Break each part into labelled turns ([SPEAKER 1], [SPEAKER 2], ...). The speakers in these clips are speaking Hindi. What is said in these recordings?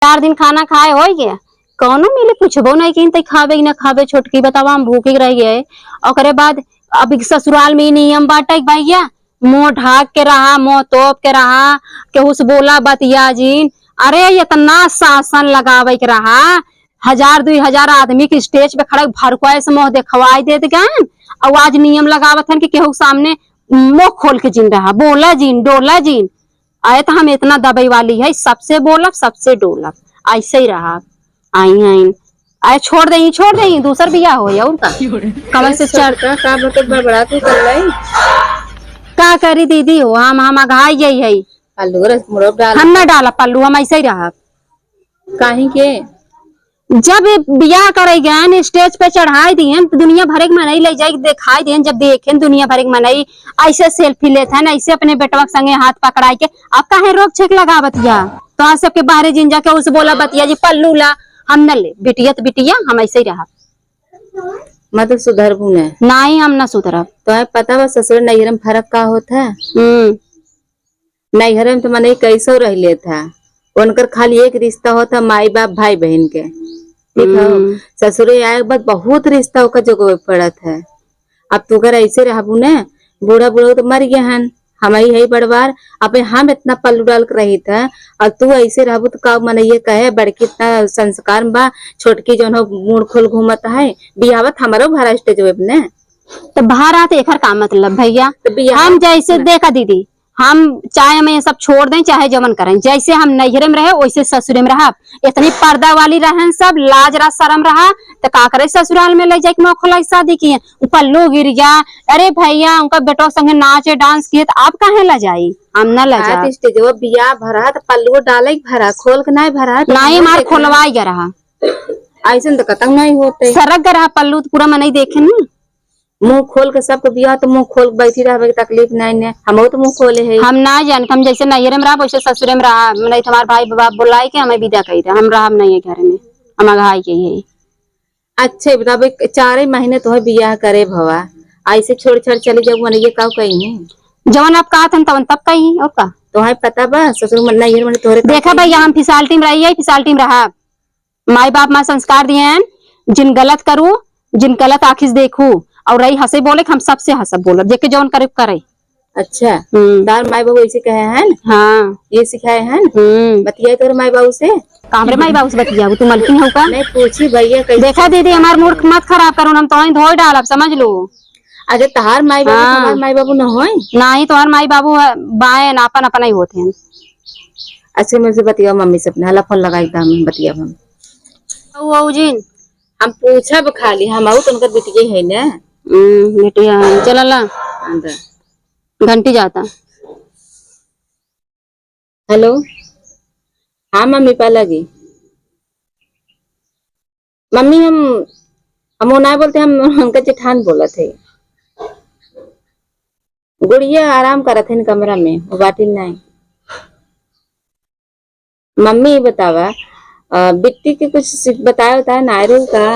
[SPEAKER 1] 4 दिन खाना खाए हो गया कौनो मिले पूछबो नहीं कि तई खावे कि ना खावे छोटकी बतावा हम भूखे रह गए। और बाद अब ससुराल में नियम बाटे भैया मुंह ढाक के रहा मुंह तोप के रहा केहू से बोला बतिया जीन। अरे इतना शासन लगावे के रहा 1000-2000 आदमी के स्टेज पे खड़ा भरकुआ से मुंह देखवाई देत गए। और आज नियम लगावत हन कि केहू सामने मुंह खोल के जीन रहा बोला जीन डोला जीन। आए तो हम इतना दबाई वाली है सबसे बोलब सबसे डोलब ऐसे ही रहा। आई आई आए छोड़ दे दूसर बिया हो या उनका कमल से चढ़
[SPEAKER 2] का मतलब बड़ा तू कर लाई
[SPEAKER 1] का करी दीदी हो हम घाई गई है
[SPEAKER 2] आलू रस मुरब डाल
[SPEAKER 1] हम ना डाला पल्लू हम ऐसे ही रहा।
[SPEAKER 2] काहे के
[SPEAKER 1] जब बियाह करे गए स्टेज पे चढ़ाई दिए तो दुनिया भर के मनई ले जाए दिखाई दिए जब देखे दुनिया भर के मनई ऐसे सेल्फी लेते हैं ऐसे अपने बेटवा के संगे हाथ पकड़ाई के अब काहे रोक छेक लगा बतिया तो आज सबके बाहर जिन जाके उसे बोला बतिया जी पल्लू ला हम न ले बिटिया तो बिटिया हम ऐसे ही रहा।
[SPEAKER 2] मतलब सुधरबू ने
[SPEAKER 1] नहीं हम न सुधरब
[SPEAKER 2] तो पता बा ससुर नैहर में फर्क का होता है। नैहर में तो मन कैसो रह लेता उनकर खाली एक रिश्ता होता माई बाप भाई बहन के ठीक है। ससुरे आए के बाद बहुत रिश्ता होकर जगह पड़त है। अब तू अगर ऐसे रहबू ने बूढ़ा बूढ़ा तो मर गया हन हमारी है बड़वार अब हम इतना पल्लू डाल कर रही था और तू ऐसे रहबू तो का मन ये कहे बड़की इतना संस्कार बा छोटकी जो मुड़ खोल घूमत है बिहावत हमारो घर स्टेज ने
[SPEAKER 1] तो भारत एक का मतलब भैया
[SPEAKER 2] तो
[SPEAKER 1] हम जैसे देखा दीदी हम चाहे हमें ये सब छोड़ दें चाहे जमन करें जैसे हम नैहरे में रहे वैसे ससुरे में रहा इतनी पर्दा वाली रहन सब लाज रा शर्म रहा तो का करे ससुराल में ले जाके खोलाई शादी किए पल्लू गिर गया। अरे भैया उनका बेटो संगे नाचे डांस किए तो आप कहे ला जाई हम न ला जा
[SPEAKER 2] जो बिया भरा तो पल्लू डाले भरा खोल के नहीं भरा
[SPEAKER 1] नहीं मार खोलवाई गया रहा
[SPEAKER 2] ऐसे तो कतंग नहीं होते
[SPEAKER 1] सरक गया रहा पल्लू तो पूरा मन देखे न
[SPEAKER 2] मुंह खोल के सबको बिया तो मुंह खोल के बैठी रहे तकलीफ नहीं हम तो मुंह खोले है
[SPEAKER 1] हम ना जानते हम जैसे नैहरे में रहा वैसे ससुरे में रहा नहीं तुम्हारे भाई बाप बुलाई के हमें विदा कही हम रहा नहीं है घर में हम घाई के है।
[SPEAKER 2] अच्छे बताओ 4 महीने तो है बिया करे भवा ऐसे छोड़ छाड़ चले जाओ मन ये का कही
[SPEAKER 1] जवन आप कहा था तवन तब कही और का
[SPEAKER 2] तो है पता बा ससुर मन नैहर में तोरे
[SPEAKER 1] देखा भैया हम फिसाल्टी में रही है फिसाल्टी में रहा माई बाप माँ संस्कार दिए हैं जिन गलत करूँ जिन गलत आखिर देखू और रही हंसे बोले हम सबसे हंसब बोल जेके जौन करे करे।
[SPEAKER 2] अच्छा तार माई बाबू ऐसे कहे हैं
[SPEAKER 1] हाँ
[SPEAKER 2] ये सिखाए हैं बतिया तोरे माई बाबू से
[SPEAKER 1] कामरे माई बाबू से बतिया तू मलकिन हो का
[SPEAKER 2] नहीं पूछी भैया
[SPEAKER 1] देखा दीदी हमार मूड मत खराब करो हम तो धोई डालब समझ लो।
[SPEAKER 2] अच्छा तहार माई बाबू हमार माई बाबू न होए
[SPEAKER 1] नहीं तोहर माई बाबू बाए अपन अपन ही होते हैं।
[SPEAKER 2] अच्छा मुझसे बतिया मम्मी से अपने हला फोन लगाई था हम बतिया हम
[SPEAKER 1] जिन
[SPEAKER 2] हम पूछब खाली हम आऊ तो उनका बिटिया है ना
[SPEAKER 1] बेटिया चला ला घंटी जाता।
[SPEAKER 2] हेलो हाँ मम्मी पा लगी मम्मी हम वो नहीं बोलते हम उनका जेठान बोला थे गुड़िया आराम करा थे कमरा में वो बाटी नहीं मम्मी बतावा बिट्टी के कुछ बताया नायरू का।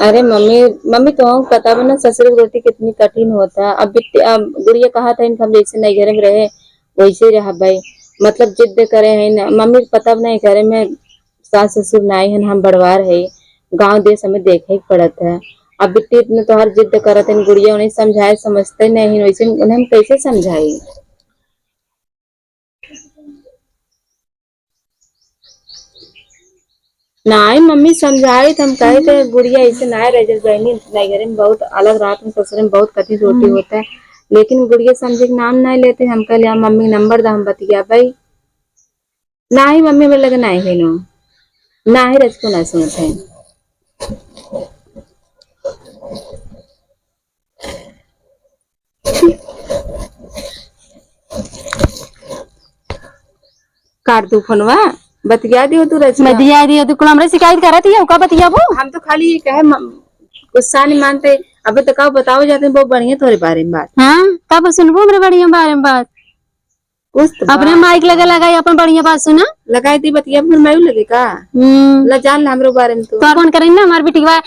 [SPEAKER 2] अरे मम्मी तो पता बना ससुर की रोटी कितनी कठिन होता है। अब गुड़िया कहा था इनका हम जैसे नई घर में रहे वैसे रहा भाई मतलब जिद करे है ना मम्मी पता नहीं करे मैं सास ससुर नाई है हम बड़वार है गांव देश हमें देखे ही पड़ता है। अब बिट्टी इतने तो हर जिद करते हैं गुड़िया उन्हें समझाए समझते नहीं वैसे उन्हें हम कैसे समझाए। नहीं मम्मी समझाए थे हम कहे थे गुड़िया ऐसे ना रह बहनी नैहरे में बहुत अलग रात में ससुर में बहुत कठिन रोटी होता है लेकिन गुड़िया समझे नाम नहीं लेते हम कह मम्मी नंबर दा हम बतिया भाई नहीं मम्मी मेरे लगे नहीं है नो ना ही रज को ना सुनते हैं। काट दू फोनवा बतिया दियो तू रच
[SPEAKER 1] मैं दिया दियो तू कुल हमरे शिकायत करत है का बतिया वो
[SPEAKER 2] हम तो खाली ये कहे गुस्सा नहीं मानते अबे तो का बताओ जाते हैं बहुत बढ़िया तोरे बारे में बात।
[SPEAKER 1] हाँ कब सुनबो हमरे बढ़िया बारे में बात
[SPEAKER 2] कुछ
[SPEAKER 1] अपने माइक लगाई अपन बढ़िया बात सुना लगाई
[SPEAKER 2] थी बतिया फिर मैं लगे का ला जान ला हमरे बारे में तो
[SPEAKER 1] कौन करें ना हमार बेटीवा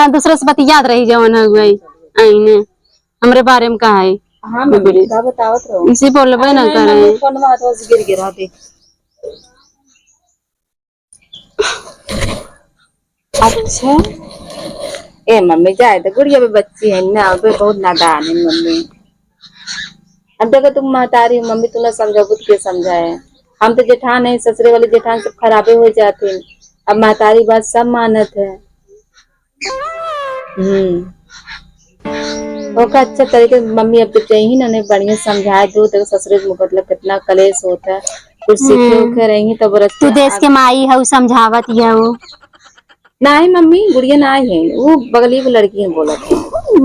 [SPEAKER 1] दूसरे से बतियात रही जवन हुई आईने हमरे बारे में कहा है
[SPEAKER 2] हाँ मम्मी का बतावत रहो।
[SPEAKER 1] इसी बोलबे ना करे।
[SPEAKER 2] फोन में हाथ से गिर गिरा देख। अच्छा ए मम्मी जाए तो गुड़िया भी बच्ची है ना, अबे बहुत नादान है मम्मी। अब देखो तुम महतारी हो मम्मी, तुम्हें समझाबू के समझाए। हम तो जेठान है, ससुरे वाले जेठान सब खराबे हो जाते हैं। अब महतारी बात सब मानत है। ओका अच्छा तरीके से मम्मी अब तो चाहिए ना, नहीं बढ़िया समझाए दो तो ससुरे में मतलब कितना कलेश होता है। कुछ सीखे उखे रहेंगी तब
[SPEAKER 1] तू देश के माई है समझावत है वो।
[SPEAKER 2] नहीं मम्मी गुड़िया ना है, वो बगली की लड़की है बोला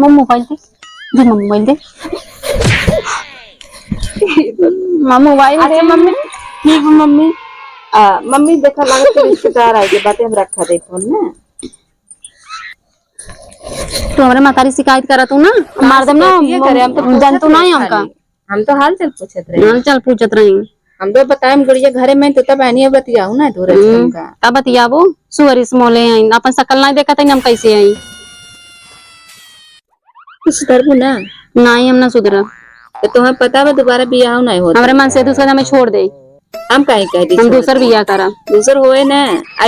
[SPEAKER 1] मोबाइल दे मोबाइल दे मोबाइल दे
[SPEAKER 2] मम्मी। ठीक है मम्मी। मम्मी देखा लगा तो रिश्तेदार आए बातें हम रखा दे फोन ना।
[SPEAKER 1] तू हमारे मातारी शिकायत करा तू ना, मार दम ना।
[SPEAKER 2] हम तो
[SPEAKER 1] जानतू ना है हमका,
[SPEAKER 2] हम तो हाल चल पूछत रहे।
[SPEAKER 1] हाल चल पूछत रही।
[SPEAKER 2] हम तो बताए गुड़िया घरे में तो तब बहनी बतियाऊ ना तू का
[SPEAKER 1] तब बतियाबो सुअरी से मोले आई अपन शकल नहीं देखा हम कैसे आई।
[SPEAKER 2] सुधरबू ना?
[SPEAKER 1] नहीं हम ना सुधर।
[SPEAKER 2] तो तुम्हें पता है दोबारा बियाह नहीं होता।
[SPEAKER 1] हमारे मन से दूसरा हमें छोड़ दे।
[SPEAKER 2] हम कहीं कह दी
[SPEAKER 1] हम दूसर बियाह करा।
[SPEAKER 2] दूसर होए ना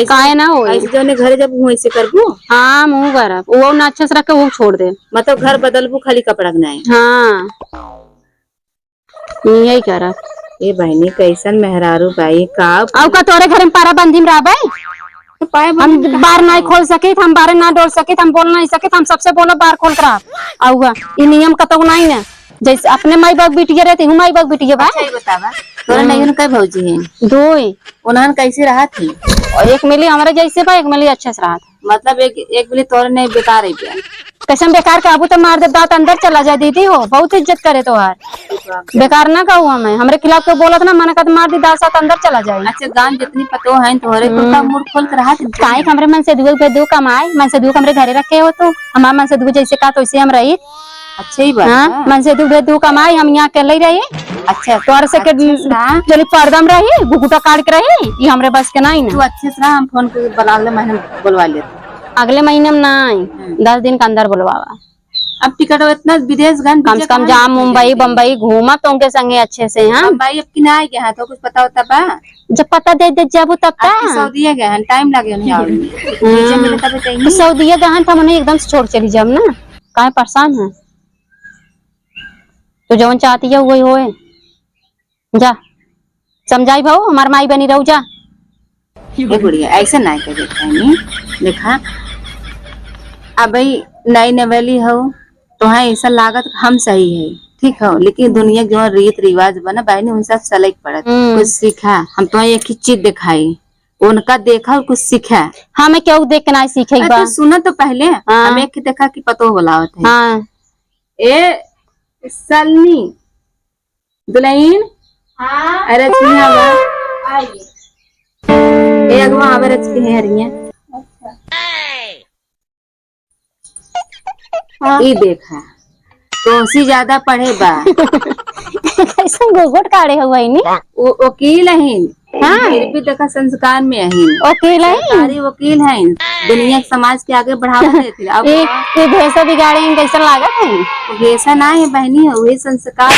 [SPEAKER 1] काहे ना होए।
[SPEAKER 2] ऐसे जो ने घर जब हुए से करबू।
[SPEAKER 1] हाँ मुँह करब वो ना अच्छे से रख के वो छोड़ दे।
[SPEAKER 2] मतलब घर बदलबू खाली कपड़ा नहीं।
[SPEAKER 1] हाँ यही करब।
[SPEAKER 2] ये बहनी कैसन मेहरारू भाई का
[SPEAKER 1] अब का तोरे घर में पारा बंदी में रहबे। हम बार नहीं खोल सके, हम बारे ना डोल सके, हम बोल नहीं सके, हम सबसे बोलो बार खोल कर आऊगा। ये नियम कतौ नहीं ना, जैसे अपने माई बाप बिटिया रहती हूँ माई बाप बिटिया बा।
[SPEAKER 2] अच्छा बतावा तोरा नहीं कई भौजी है?
[SPEAKER 1] दो।
[SPEAKER 2] उन्होंने कैसी रहा थी?
[SPEAKER 1] और एक मिली हमारे जैसे बा, एक मिली अच्छे से रहा था।
[SPEAKER 2] मतलब एक मिली तोरे नहीं बेकार है क्या?
[SPEAKER 1] कसम बेकार का अबू तो मार दे दांत अंदर चला जाए दीदी हो, बहुत इज्जत करे तो यार। बेकार ना कहूँ हमें, हमारे खिलाफ तो बोलत ना मन कर मार दी दांत साथ अंदर चला जाए।
[SPEAKER 2] अच्छा गान जितनी पतो है तोरे तो मुंह खोल कर रहा
[SPEAKER 1] काहे हमरे मन से दू कमाए, मन से दू हमरे घरे रखे हो तो हमारे मन से दू जैसे का तो वैसे हम रही।
[SPEAKER 2] अच्छा ही बात
[SPEAKER 1] हाँ मन से दू कमाई हम यहाँ के ले रही।
[SPEAKER 2] अच्छा
[SPEAKER 1] तोर से के चली पर्दम रही गुगुटा काट के रही, ये हमरे बस के नहीं
[SPEAKER 2] तू
[SPEAKER 1] ना।
[SPEAKER 2] अच्छे से हम फोन कर अगले महीने बुलवा लेते।
[SPEAKER 1] अगले महीने में नहीं 10 दिन के अंदर बुलवावा।
[SPEAKER 2] अब टिकट इतना विदेश गन
[SPEAKER 1] कम से कम जा मुंबई बम्बई घूमा तो उनके संगे अच्छे से। हाँ
[SPEAKER 2] भाई अब कि ना आए गया तो कुछ पता होता बा?
[SPEAKER 1] जब पता दे जब तब
[SPEAKER 2] सऊदी गए हैं टाइम लगे
[SPEAKER 1] तो सऊदी गहन था मैंने एकदम से छोड़ चली जब ना काहे परेशान है। तो जौन चाहती है वही होए। जा समझाई भाऊ हमार माई बनी रहू जा।
[SPEAKER 2] बढ़िया ऐसे ना कर देखा अब भाई नई नवेली हो तो है ऐसा लागत हम सही है ठीक है, लेकिन दुनिया जो रीत रिवाज बना बहनी उनसे चलक पड़त कुछ सीखा। हम तो एक ही चीज दिखाई उनका देखा और कुछ सीखा।
[SPEAKER 1] हमें क्यों देख के नहीं सीखे
[SPEAKER 2] तो सुनो तो पहले हम एक देखा कि पतो बोलावत है।
[SPEAKER 1] हाँ।
[SPEAKER 2] ए सलनी दुल्हन अरे ए अगवा आवे रच के हरिया ई देखा तो सी ज्यादा पढ़े बा
[SPEAKER 1] कैसे गोगोट काढ़े हुआ है नी
[SPEAKER 2] वकील है। हाँ फिर भी देखा संस्कार में है
[SPEAKER 1] वकील है
[SPEAKER 2] सारी वकील है दुनिया समाज के आगे बढ़ावा देती। अब
[SPEAKER 1] ये भैंसा बिगाड़े कैसा लागत है?
[SPEAKER 2] भैंसा ना है बहनी है वही संस्कार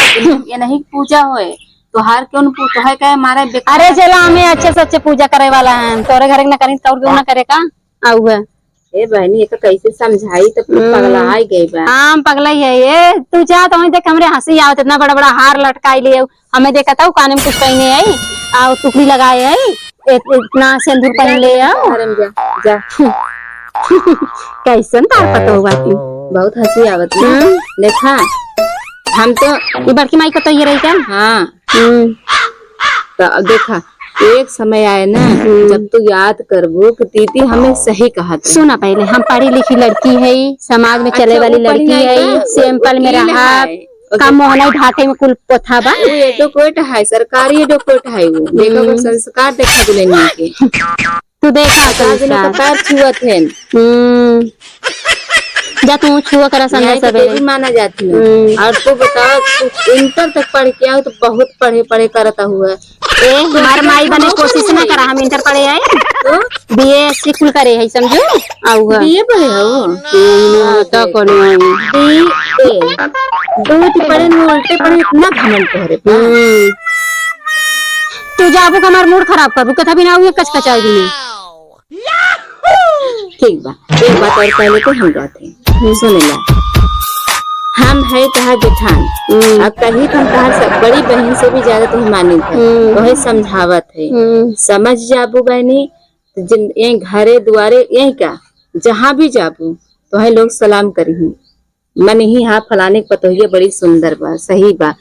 [SPEAKER 2] ये नहीं पूजा होए तो हार क्यों तो है क्या हमारा।
[SPEAKER 1] अरे चला हमें अच्छे से अच्छे पूजा करे वाला है तोरे घर न करी तो क्यों ना करे का आऊगा।
[SPEAKER 2] ए बहनी ये कैसे समझाई तो पगला आई गई बा।
[SPEAKER 1] हाँ पगला ही है ये तू जा तो देख हमरे हंसी आवत इतना बड़ा बड़ा हार लटकाई लिए हमें देखा था कान में कुछ पहने आई और टुकड़ी लगाए है इतना सिंदूर पहन ले
[SPEAKER 2] जा
[SPEAKER 1] कैसन तार पता होगा तू
[SPEAKER 2] बहुत हंसी आवत देखा हम तो
[SPEAKER 1] ये बड़की माई को तो ये रही क्या।
[SPEAKER 2] हाँ तो अब देखा एक समय आए ना जब तू याद करबो कि दीदी हमें सही कहा था।
[SPEAKER 1] सुना पहले हम पढ़ी लिखी लड़की है समाज में चले वाली लड़की है सिंपल में रहा का मोहना ढाटे में कुल पोथा बा
[SPEAKER 2] एडवोकेट है सरकारी एडवोकेट है वो देखो संस्कार देखा दुल्हन के
[SPEAKER 1] तू देखा
[SPEAKER 2] पैर छुअत है
[SPEAKER 1] जा तू छुआ करा संगा सवेरे
[SPEAKER 2] माना जाती है। और तू बताओ इंटर तक पढ़ के आओ तो बहुत पढ़े करता हुआ
[SPEAKER 1] हमार माई बने कोशिश ना करा हम इंटर पढ़े आए
[SPEAKER 2] तो
[SPEAKER 1] बीएससी कुल करे है समझो आऊगा
[SPEAKER 2] बीए पढ़े हो
[SPEAKER 1] तो कोनो है
[SPEAKER 2] बीए दो पढ़े में उल्टे पढ़े इतना घमंड तोहरे पे
[SPEAKER 1] तू जाबू का हमार मूड खराब करू कथा भी ना हुए कचकचाई भी नहीं
[SPEAKER 2] ठीक बा एक बात और पहले तो हम जाते सुन ला हम है तहार जेठान अब कहीं तुम तहार सब बड़ी बहन से भी ज्यादा तुम मानी थे वही समझावत है समझ जाबू बहनी जिन यही घरे दुआरे यही का जहाँ भी जाबू तो है लोग सलाम करी मन ही हाँ फलाने पतोहिए बड़ी सुंदर बा सही बा